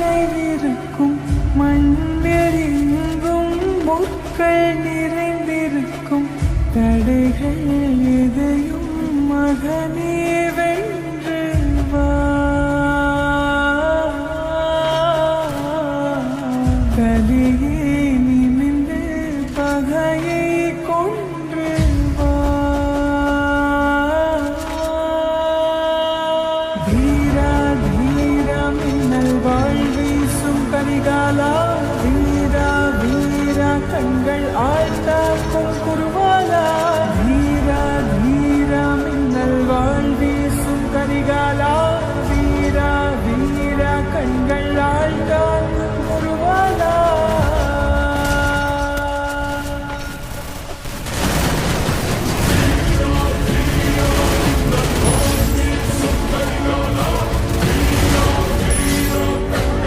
நிறைந்திருக்கும் மண்ணெறிங்கும் முட்கள் நிறைந்திருக்கும் தடைகள் எதையும் மகனே வென்று வா. கலியே நிமிந்து பகையை கொன்று வா. தீரா தீரா மின்னல் வாழ் வீசும் கரிகாலா, வீரா வீரா கண்கள் ஆழ்ந்தாக்கும் குரு